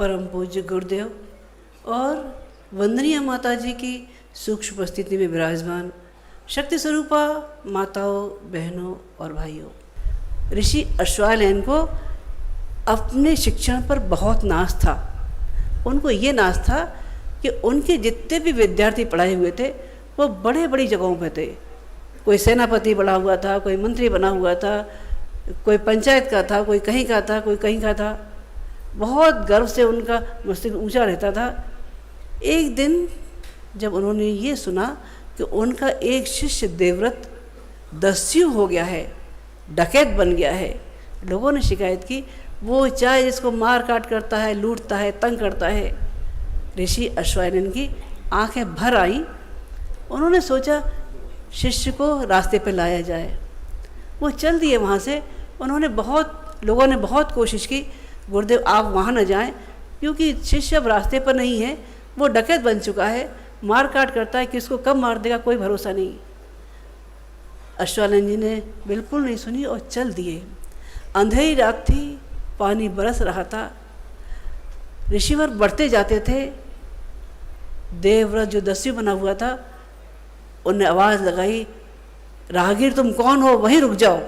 परम पूज्य गुरुदेव और वंदनीय माता जी की सूक्ष्म उपस्थिति में विराजमान शक्ति स्वरूपा माताओं, बहनों और भाइयों, ऋषि अश्वत्थामा को अपने शिक्षण पर बहुत नाज था। उनको ये नाज था कि उनके जितने भी विद्यार्थी पढ़ाए हुए थे वो बड़े बड़ी जगहों पे थे। कोई सेनापति बना हुआ था, कोई मंत्री बना हुआ था, कोई पंचायत का था, कोई कहीं का था, कोई कहीं का था। बहुत गर्व से उनका मस्तिष्क ऊंचा रहता था। एक दिन जब उन्होंने ये सुना कि उनका एक शिष्य देवव्रत दस्यु हो गया है, डकैत बन गया है, लोगों ने शिकायत की। वो चाहे जिसको मार काट करता है, लूटता है, तंग करता है। ऋषि अश्वत्थामा की आंखें भर आई। उन्होंने सोचा शिष्य को रास्ते पर लाया जाए। वो चल दिए वहाँ से। लोगों ने बहुत कोशिश की, गुरुदेव आप वहाँ न जाएं, क्योंकि शिष्य अब रास्ते पर नहीं है, वो डकैत बन चुका है, मार काट करता है, किसको कब मार देगा कोई भरोसा नहीं। अश्वत्थामा जी ने बिल्कुल नहीं सुनी और चल दिए। अंधेरी रात थी, पानी बरस रहा था, ऋषिवर बढ़ते जाते थे। देवव्रत जो दस्यु बना हुआ था, उन्हें आवाज़ लगाई, राहगीर तुम कौन हो, वहीं रुक जाओ।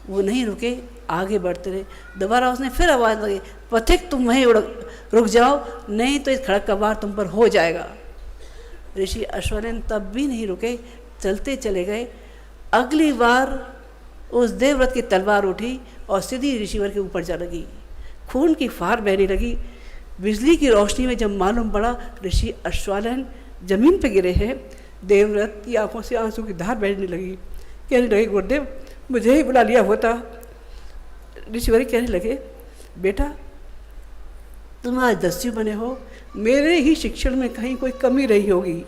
वो नहीं रुके, आगे बढ़ते रहे। दोबारा उसने फिर आवाज़ लगाई, पथिक तुम वहीं रुक जाओ, नहीं तो इस खड़क का वार तुम पर हो जाएगा। ऋषि अश्वत्थामा तब भी नहीं रुके, चलते चले गए। अगली बार उस देवव्रत की तलवार उठी और सीधी ऋषिवर के ऊपर जा लगी। खून की फार बहने लगी। बिजली की रोशनी में जब मालूम पड़ा ऋषि अश्वत्थामा जमीन पे गिरे हैं, देवव्रत की आंखों से आंसू की धार बहने लगी। कहने लगे, गुरुदेव मुझे ही बुला लिया होता। ऋषिवर कहने लगे, बेटा तुम आज दस्यु बने हो, मेरे ही शिक्षण में कहीं कोई कमी रही होगी,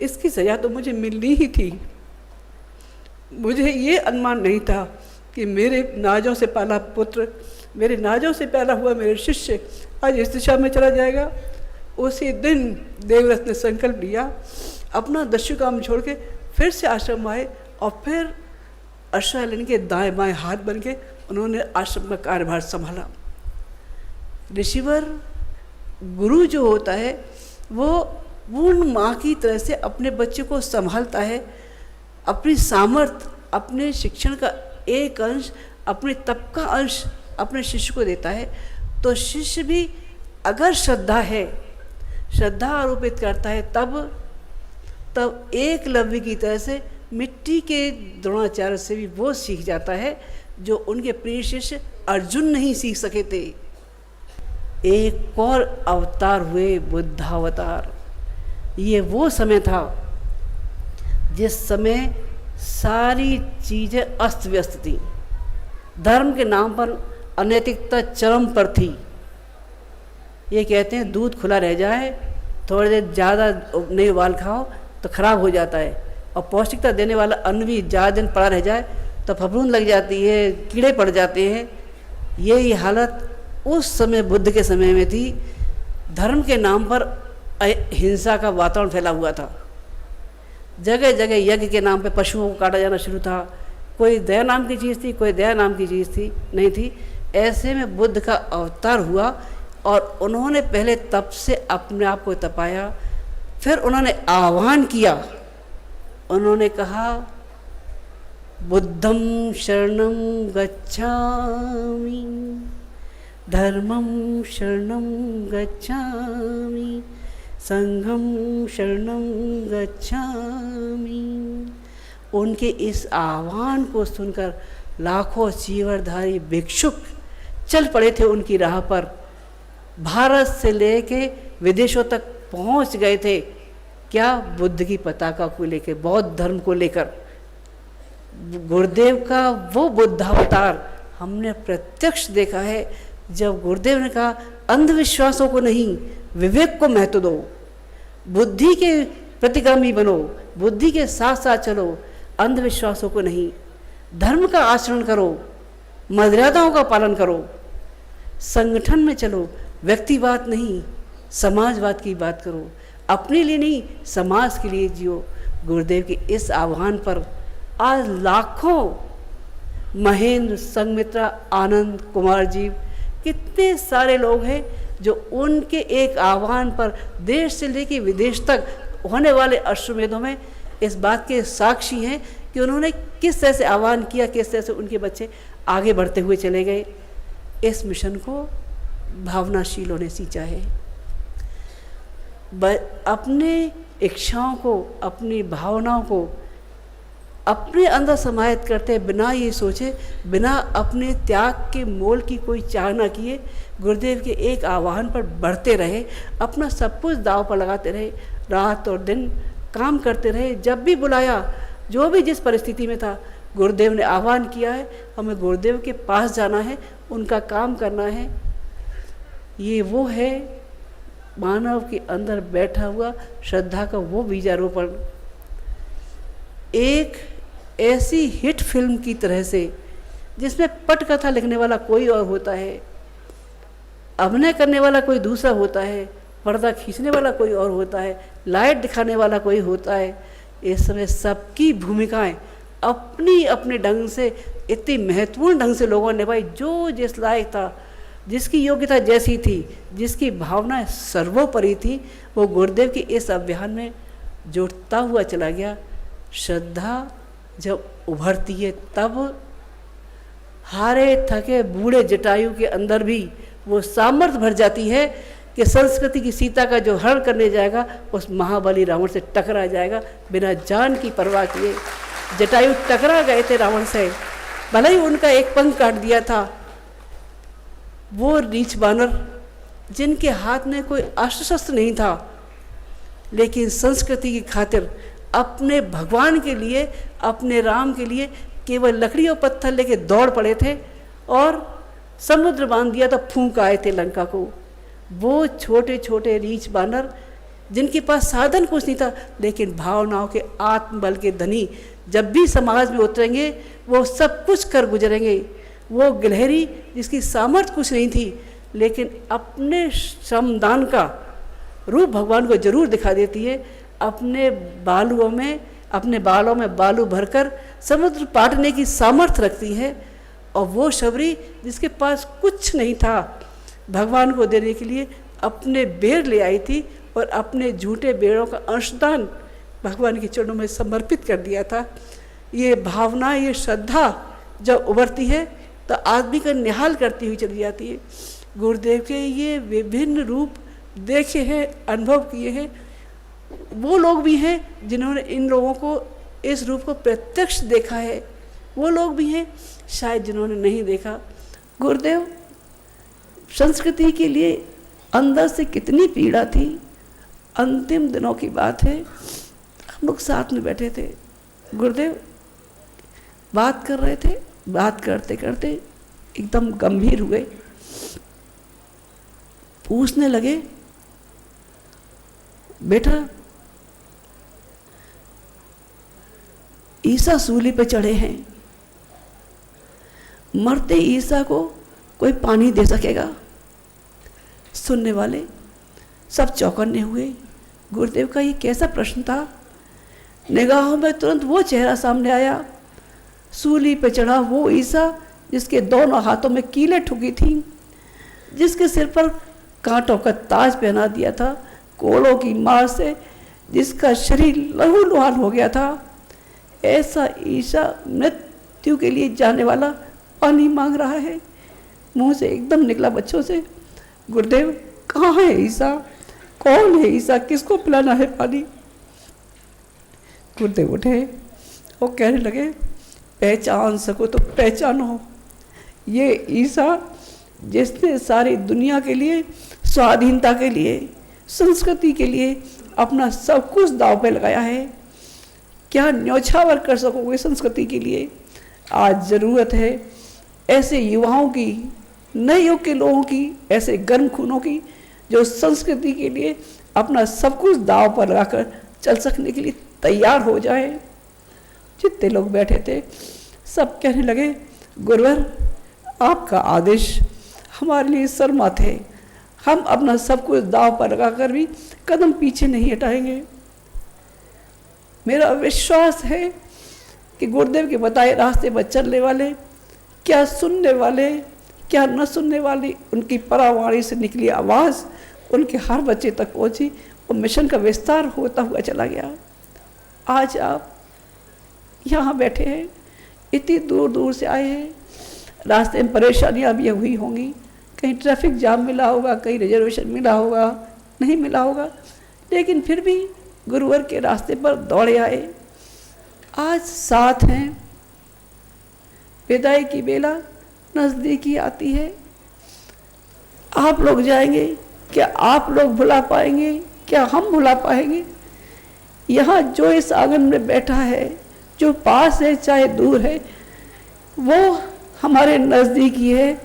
इसकी सजा तो मुझे मिलनी ही थी। मुझे ये अनुमान नहीं था कि मेरे नाजों से पाला पुत्र, मेरे नाजों से पैदा हुआ मेरे शिष्य आज इस दिशा में चला जाएगा। उसी दिन देवव्रत ने संकल्प लिया, अपना दस्यु काम छोड़ के फिर से आश्रम आए और फिर अश्वत्थामा के दाएं बाएं हाथ बन के उन्होंने आश्रम का कार्यभार संभाला। ऋषिवर गुरु जो होता है वो पूर्ण माँ की तरह से अपने बच्चे को संभालता है। अपनी सामर्थ्य, अपने शिक्षण का एक अंश, अपने तप का अंश अपने शिष्य को देता है। तो शिष्य भी अगर श्रद्धा है, श्रद्धा आरोपित करता है, तब एकलव्य की तरह से मिट्टी के द्रोणाचार्य से भी वो सीख जाता है जो उनके प्रिय शिष्य अर्जुन नहीं सीख सके थे। एक और अवतार हुए बुद्धावतार। ये वो समय था जिस समय सारी चीज़ें अस्त व्यस्त थी। धर्म के नाम पर अनैतिकता चरम पर थी। ये कहते हैं दूध खुला रह जाए, थोड़ी देर ज़्यादा नहीं उबाल खाओ तो खराब हो जाता है, और पौष्टिकता देने वाला अन्न भी ज़्यादा दिन पड़ा रह जाए तो फफूंद लग जाती है, कीड़े पड़ जाते हैं। यही हालत उस समय बुद्ध के समय में थी। धर्म के नाम पर हिंसा का वातावरण फैला हुआ था। जगह जगह यज्ञ के नाम पे पशुओं को काटा जाना शुरू था। कोई दया नाम की चीज़ थी, कोई दया नाम की चीज़ थी नहीं थी। ऐसे में बुद्ध का अवतार हुआ और उन्होंने पहले तप से अपने आप को तपाया। फिर उन्होंने आह्वान किया, उन्होंने कहा बुद्धं शरणं गच्छामि, धर्मं शरणं गच्छामि, संघं शरणं गच्छामि। उनके इस आह्वान को सुनकर लाखों चीवरधारी भिक्षुक चल पड़े थे उनकी राह पर। भारत से लेके विदेशों तक पहुंच गए थे। क्या? बुद्ध की पताका को लेकर, बौद्ध धर्म को लेकर। गुरुदेव का वो बुद्धावतार हमने प्रत्यक्ष देखा है। जब गुरुदेव ने कहा अंधविश्वासों को नहीं, विवेक को महत्व दो, बुद्धि के प्रतिगामी बनो, बुद्धि के साथ साथ चलो, अंधविश्वासों को नहीं, धर्म का आचरण करो, मर्यादाओं का पालन करो, संगठन में चलो, व्यक्तिवाद नहीं समाजवाद की बात करो, अपने लिए नहीं समाज के लिए जियो। गुरुदेव के इस आह्वान पर आज लाखों महेंद्र, संघमित्रा, आनंद, कुमार जी कितने सारे लोग हैं जो उनके एक आह्वान पर देश से लेकर विदेश तक होने वाले अश्वमेधों में इस बात के साक्षी हैं कि उन्होंने किस तरह से आह्वान किया, किस तरह से उनके बच्चे आगे बढ़ते हुए चले गए। इस मिशन को भावनाशीलों ने सींचा है। अपने इच्छाओं को, अपनी भावनाओं को अपने अंदर समाहित करते बिना ये सोचे, बिना अपने त्याग के मोल की कोई चाह न किए, गुरुदेव के एक आह्वान पर बढ़ते रहे, अपना सब कुछ दांव पर लगाते रहे, रात और दिन काम करते रहे। जब भी बुलाया, जो भी जिस परिस्थिति में था, गुरुदेव ने आह्वान किया है, हमें गुरुदेव के पास जाना है, उनका काम करना है। ये वो है मानव के अंदर बैठा हुआ श्रद्धा का वो बीजारोपण। एक ऐसी हिट फिल्म की तरह से जिसमें पटकथा लिखने वाला कोई और होता है, अभिनय करने वाला कोई दूसरा होता है, पर्दा खींचने वाला कोई और होता है, लाइट दिखाने वाला कोई होता है। इस समय सबकी भूमिकाएं अपनी अपने ढंग से इतनी महत्वपूर्ण ढंग से लोगों ने निभाई। जो जिस लायक था, जिसकी योग्यता जैसी थी, जिसकी भावनाएं सर्वोपरि थी, वो गुरुदेव के इस अभियान में जुड़ता हुआ चला गया। श्रद्धा जब उभरती है तब हारे थके बूढ़े जटायु के अंदर भी वो सामर्थ्य भर जाती है कि संस्कृति की सीता का जो हरण करने जाएगा उस महाबली रावण से टकरा जाएगा बिना जान की परवाह किए। जटायु टकरा गए थे रावण से, भले ही उनका एक पंख काट दिया था। वो नीच बानर जिनके हाथ में कोई अस्त्र शस्त्र नहीं था, लेकिन संस्कृति की खातिर अपने भगवान के लिए, अपने राम के लिए केवल लकड़ी और पत्थर लेके दौड़ पड़े थे और समुद्र बांध दिया तो फूंक आए थे लंका को। वो छोटे छोटे रीछ बानर जिनके पास साधन कुछ नहीं था, लेकिन भावनाओं के आत्मबल के धनी जब भी समाज में उतरेंगे वो सब कुछ कर गुजरेंगे। वो गिलहरी जिसकी सामर्थ्य कुछ नहीं थी, लेकिन अपने श्रमदान का रूप भगवान को जरूर दिखा देती है। अपने बालुओं में, अपने बालों में बालू भरकर समुद्र पाटने की सामर्थ्य रखती है। और वो शबरी जिसके पास कुछ नहीं था, भगवान को देने के लिए अपने बेर ले आई थी और अपने झूठे बेरों का अंशदान भगवान के चरणों में समर्पित कर दिया था। ये भावना, ये श्रद्धा जब उभरती है तो आदमी का निहाल करती हुई चली जाती है। गुरुदेव के ये विभिन्न रूप देखे हैं, अनुभव किए हैं। वो लोग भी हैं जिन्होंने इन लोगों को, इस रूप को प्रत्यक्ष देखा है। वो लोग भी हैं शायद जिन्होंने नहीं देखा। गुरुदेव संस्कृति के लिए अंदर से कितनी पीड़ा थी। अंतिम दिनों की बात है, हम लोग साथ में बैठे थे, गुरुदेव बात कर रहे थे। बात करते करते एकदम गंभीर हुए, पूछने लगे, बेटा ईसा सूली पे चढ़े हैं, मरते ईसा को कोई पानी दे सकेगा? सुनने वाले सब चौकन्ने हुए। गुरुदेव का ये कैसा प्रश्न था। निगाहों में तुरंत वो चेहरा सामने आया, सूली पे चढ़ा वो ईसा जिसके दोनों हाथों में कीलें ठुकी थी, जिसके सिर पर कांटों का ताज पहना दिया था, कोड़ों की मार से जिसका शरीर लहूलुहान हो गया था। ऐसा ईसा मृत्यु के लिए जाने वाला पानी मांग रहा है। मुंह से एकदम निकला बच्चों से, गुरुदेव कहाँ है ईसा? कौन है ईसा? किसको पिलाना है पानी? गुरुदेव उठे और कहने लगे, पहचान सको तो पहचानो, ये ईसा जिसने सारी दुनिया के लिए, स्वाधीनता के लिए, संस्कृति के लिए अपना सब कुछ दांव पे लगाया है। क्या न्यौछावर कर सकोगे संस्कृति के लिए? आज ज़रूरत है ऐसे युवाओं की, नए युग के लोगों की, ऐसे गर्म खूनों की जो संस्कृति के लिए अपना सब कुछ दांव पर लगाकर चल सकने के लिए तैयार हो जाए। जितने लोग बैठे थे सब कहने लगे, गुरुवर आपका आदेश हमारे लिए शर्मात है, हम अपना सब कुछ दांव पर लगाकर भी कदम पीछे नहीं हटाएंगे। मेरा विश्वास है कि गुरुदेव के बताए रास्ते पर चलने वाले, क्या सुनने वाले, क्या न सुनने वाली उनकी परावाणी से निकली आवाज़ उनके हर बच्चे तक पहुंची और मिशन का विस्तार होता हुआ चला गया। आज आप यहाँ बैठे हैं, इतनी दूर दूर से आए हैं, रास्ते में परेशानियाँ भी हुई होंगी, कहीं ट्रैफिक जाम मिला होगा, कहीं रिजर्वेशन मिला होगा, नहीं मिला होगा, लेकिन फिर भी गुरुवर के रास्ते पर दौड़े आए। आज साथ हैं, विदाई की बेला नज़दीकी आती है। आप लोग जाएंगे, क्या आप लोग भुला पाएंगे, क्या हम भुला पाएंगे? यहाँ जो इस आंगन में बैठा है, जो पास है चाहे दूर है, वो हमारे नज़दीकी है,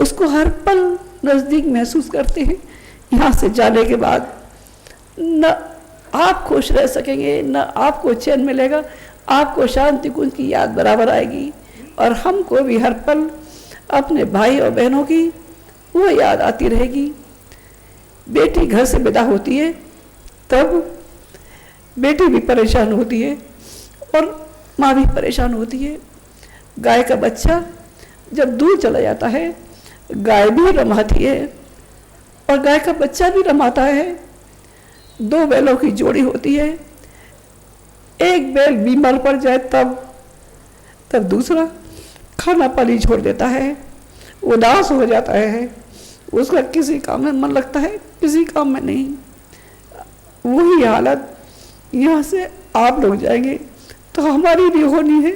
उसको हर पल नज़दीक महसूस करते हैं। यहाँ से जाने के बाद न आप खुश रह सकेंगे, न आपको चैन मिलेगा, आपको शांति कुंज की याद बराबर आएगी और हमको भी हर पल अपने भाई और बहनों की वो याद आती रहेगी। बेटी घर से विदा होती है तब बेटी भी परेशान होती है और माँ भी परेशान होती है। गाय का बच्चा जब दूर चला जाता है, गाय भी रमाती है और गाय का बच्चा भी रमाता है। दो बैलों की जोड़ी होती है, एक बैल बीमार पड़ जाए तब दूसरा खाना पानी छोड़ देता है, उदास हो जाता है, उसका किसी काम में मन लगता है, किसी काम में नहीं। वही हालत यहाँ से आप लोग जाएंगे तो हमारी भी होनी है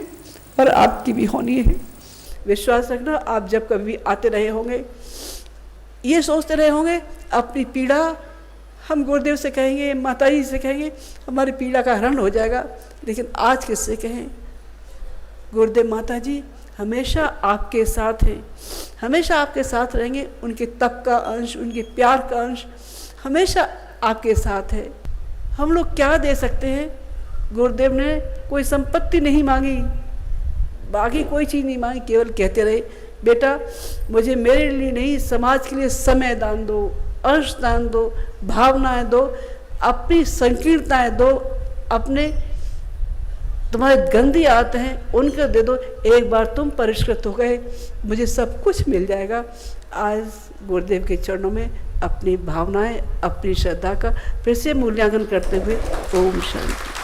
और आपकी भी होनी है। विश्वास रखना, आप जब कभी आते रहे होंगे, ये सोचते रहे होंगे अपनी पीड़ा हम गुरुदेव से कहेंगे, माता जी से कहेंगे, हमारी पीड़ा का हरण हो जाएगा। लेकिन आज किससे कहें? गुरुदेव माता जी हमेशा आपके साथ हैं, हमेशा आपके साथ रहेंगे। उनके तप का अंश, उनके प्यार का अंश हमेशा आपके साथ है। हम लोग क्या दे सकते हैं? गुरुदेव ने कोई संपत्ति नहीं मांगी, बाकी कोई चीज़ नहीं मांगी, केवल कहते रहे बेटा मुझे मेरे लिए नहीं, समाज के लिए समय दान दो, अंश दान दो, भावनाएं दो, अपनी संकीर्णताएं दो, अपने तुम्हारे गंदी आते हैं उनको दे दो। एक बार तुम परिष्कृत हो गए, मुझे सब कुछ मिल जाएगा। आज गुरुदेव के चरणों में अपनी भावनाएं, अपनी श्रद्धा का फिर से मूल्यांकन करते हुए ओम शांति।